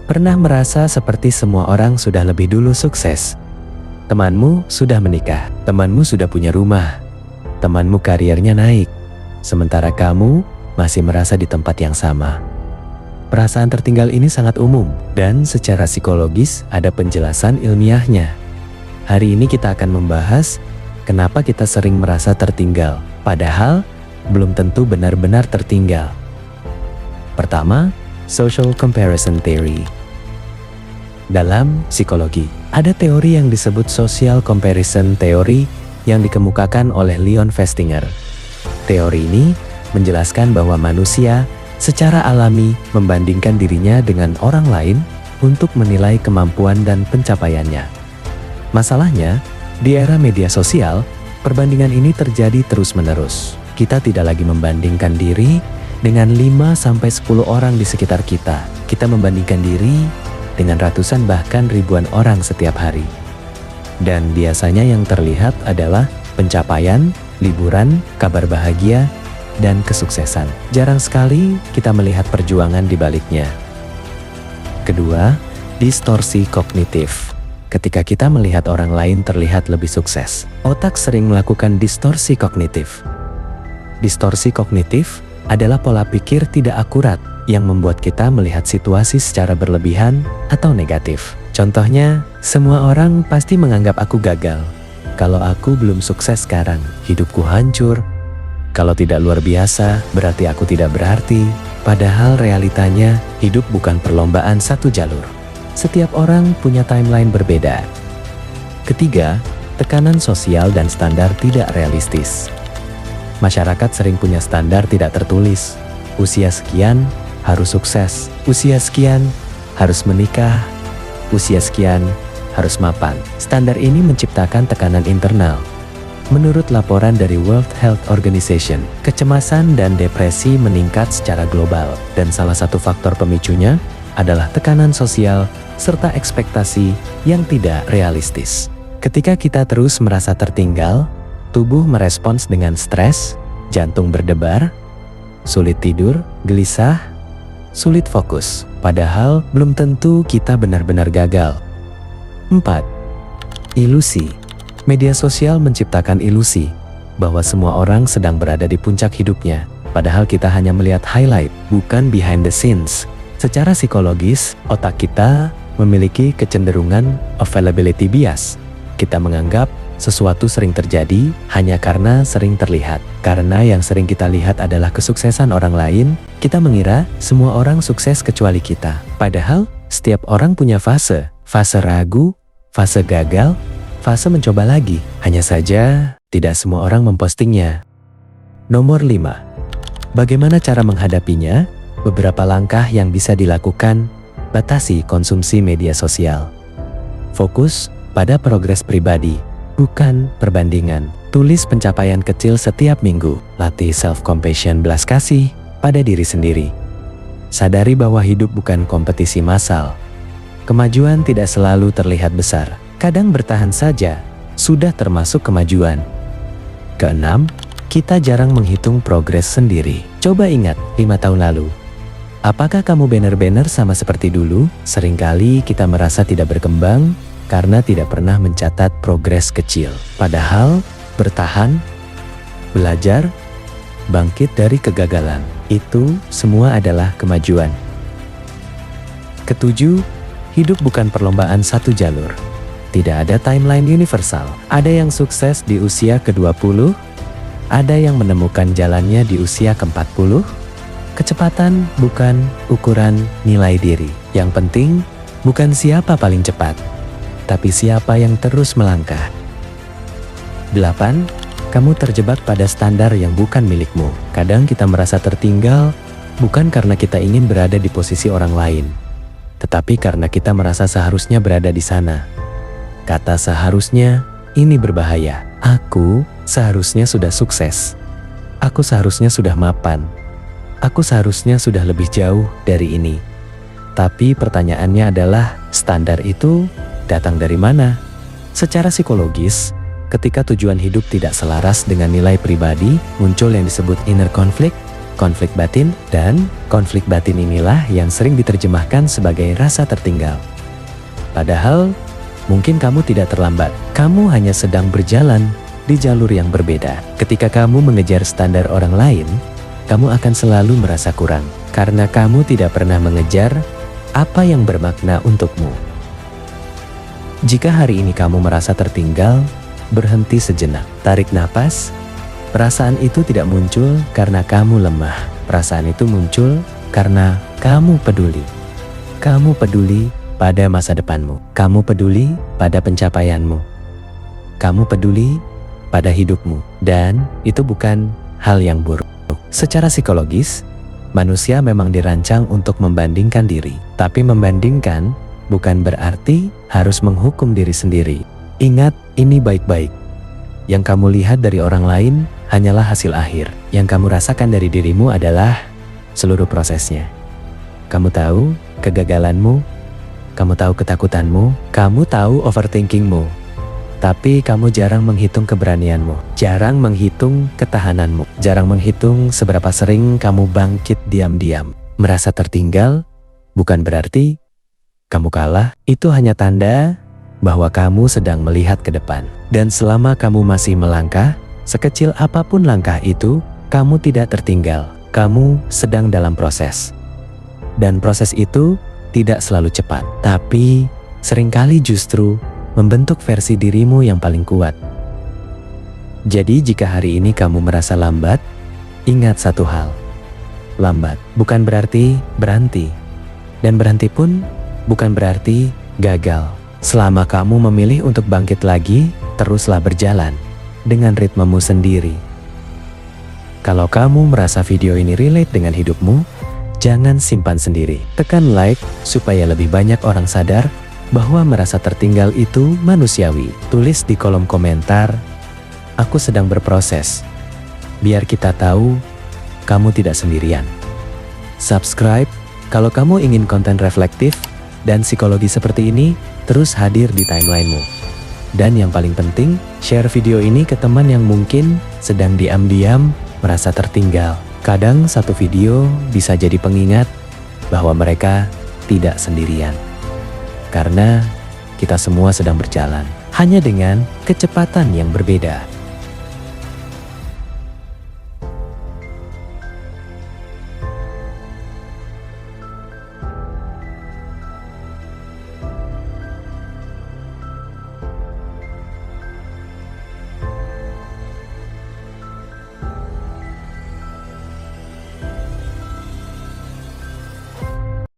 Pernah merasa seperti semua orang sudah lebih dulu sukses? Temanmu sudah menikah, temanmu sudah punya rumah, temanmu karirnya naik, sementara kamu masih merasa di tempat yang sama. Perasaan tertinggal ini sangat umum, dan secara psikologis ada penjelasan ilmiahnya. Hari ini kita akan membahas kenapa kita sering merasa tertinggal, padahal belum tentu benar-benar tertinggal. Pertama, Social Comparison Theory. Dalam psikologi, ada teori yang disebut Social Comparison Theory yang dikemukakan oleh Leon Festinger. Teori ini menjelaskan bahwa manusia secara alami membandingkan dirinya dengan orang lain untuk menilai kemampuan dan pencapaiannya. Masalahnya, di era media sosial, perbandingan ini terjadi terus-menerus. Kita tidak lagi membandingkan diri dengan 5-10 orang di sekitar kita. Kita membandingkan diri dengan ratusan bahkan ribuan orang setiap hari. Dan biasanya yang terlihat adalah pencapaian, liburan, kabar bahagia, dan kesuksesan. Jarang sekali kita melihat perjuangan di baliknya. Kedua, distorsi kognitif. Ketika kita melihat orang lain terlihat lebih sukses, otak sering melakukan distorsi kognitif. Distorsi kognitif adalah pola pikir tidak akurat yang membuat kita melihat situasi secara berlebihan atau negatif. Contohnya, semua orang pasti menganggap aku gagal. Kalau aku belum sukses sekarang, hidupku hancur. Kalau tidak luar biasa, berarti aku tidak berarti. Padahal realitanya, hidup bukan perlombaan satu jalur. Setiap orang punya timeline berbeda. Ketiga, tekanan sosial dan standar tidak realistis. Masyarakat sering punya standar tidak tertulis. Usia sekian harus sukses, usia sekian harus menikah, usia sekian harus mapan. Standar ini menciptakan tekanan internal. Menurut laporan dari World Health Organization, kecemasan dan depresi meningkat secara global, dan salah satu faktor pemicunya adalah tekanan sosial serta ekspektasi yang tidak realistis. Ketika kita terus merasa tertinggal, tubuh merespons dengan stres, jantung berdebar, sulit tidur, gelisah, sulit fokus, padahal belum tentu kita benar-benar gagal. 4. Ilusi. Media sosial menciptakan ilusi bahwa semua orang sedang berada di puncak hidupnya, padahal kita hanya melihat highlight, bukan behind the scenes. Secara psikologis, otak kita memiliki kecenderungan availability bias. Kita menganggap sesuatu sering terjadi hanya karena sering terlihat. Karena yang sering kita lihat adalah kesuksesan orang lain, kita mengira semua orang sukses kecuali kita. Padahal, setiap orang punya fase ragu, fase gagal, fase mencoba lagi. Hanya saja, tidak semua orang mempostingnya. Nomor 5. Bagaimana cara menghadapinya? Beberapa langkah yang bisa dilakukan. Batasi konsumsi media sosial. Fokus pada progres pribadi, bukan perbandingan. Tulis pencapaian kecil setiap minggu. Latih self-compassion, belas kasih pada diri sendiri. Sadari bahwa hidup bukan kompetisi massal. Kemajuan tidak selalu terlihat besar. Kadang bertahan saja sudah termasuk kemajuan. Keenam, kita jarang menghitung progres sendiri. Coba ingat 5 tahun lalu. Apakah kamu benar-benar sama seperti dulu? Seringkali kita merasa tidak berkembang karena tidak pernah mencatat progres kecil. Padahal, bertahan, belajar, bangkit dari kegagalan, itu semua adalah kemajuan. Ketujuh, hidup bukan perlombaan satu jalur. Tidak ada timeline universal. Ada yang sukses di usia ke-20, ada yang menemukan jalannya di usia ke-40. Kecepatan bukan ukuran nilai diri. Yang penting, bukan siapa paling cepat, tapi siapa yang terus melangkah. 8. Kamu terjebak pada standar yang bukan milikmu. Kadang kita merasa tertinggal, bukan karena kita ingin berada di posisi orang lain, tetapi karena kita merasa seharusnya berada di sana. Kata seharusnya, ini berbahaya. Aku seharusnya sudah sukses. Aku seharusnya sudah mapan. Aku seharusnya sudah lebih jauh dari ini. Tapi pertanyaannya adalah, standar itu datang dari mana? Secara psikologis, ketika tujuan hidup tidak selaras dengan nilai pribadi, muncul yang disebut inner conflict. konflik batin, dan konflik batin inilah yang sering diterjemahkan sebagai rasa tertinggal. Padahal, mungkin kamu tidak terlambat, kamu hanya sedang berjalan di jalur yang berbeda. Ketika kamu mengejar standar orang lain, kamu akan selalu merasa kurang, karena kamu tidak pernah mengejar apa yang bermakna untukmu. Jika hari ini kamu merasa tertinggal, berhenti sejenak, tarik napas. Perasaan itu tidak muncul karena kamu lemah. Perasaan itu muncul karena kamu peduli. Kamu peduli pada masa depanmu. Kamu peduli pada pencapaianmu. Kamu peduli pada hidupmu. Dan itu bukan hal yang buruk. Secara psikologis, manusia memang dirancang untuk membandingkan diri. Tapi membandingkan bukan berarti harus menghukum diri sendiri. Ingat ini baik-baik. Yang kamu lihat dari orang lain hanyalah hasil akhir. Yang kamu rasakan dari dirimu adalah seluruh prosesnya. Kamu tahu kegagalanmu, kamu tahu ketakutanmu, kamu tahu overthinkingmu. Tapi kamu jarang menghitung keberanianmu, jarang menghitung ketahananmu, jarang menghitung seberapa sering kamu bangkit diam-diam. Merasa tertinggal bukan berarti kamu kalah, itu hanya tanda bahwa kamu sedang melihat ke depan. Dan selama kamu masih melangkah, sekecil apapun langkah itu, kamu tidak tertinggal. Kamu sedang dalam proses. Dan proses itu tidak selalu cepat, tapi seringkali justru membentuk versi dirimu yang paling kuat. Jadi jika hari ini kamu merasa lambat, ingat satu hal. Lambat bukan berarti berhenti. Dan berhenti pun bukan berarti gagal. Selama kamu memilih untuk bangkit lagi, teruslah berjalan dengan ritmemu sendiri. Kalau kamu merasa video ini relate dengan hidupmu, jangan simpan sendiri. Tekan like supaya lebih banyak orang sadar bahwa merasa tertinggal itu manusiawi. Tulis di kolom komentar, aku sedang berproses. Biar kita tahu kamu tidak sendirian. Subscribe kalau kamu ingin konten reflektif dan psikologi seperti ini terus hadir di timelinemu. Dan yang paling penting, share video ini ke teman yang mungkin sedang diam-diam merasa tertinggal. Kadang satu video bisa jadi pengingat bahwa mereka tidak sendirian. Karena kita semua sedang berjalan, hanya dengan kecepatan yang berbeda.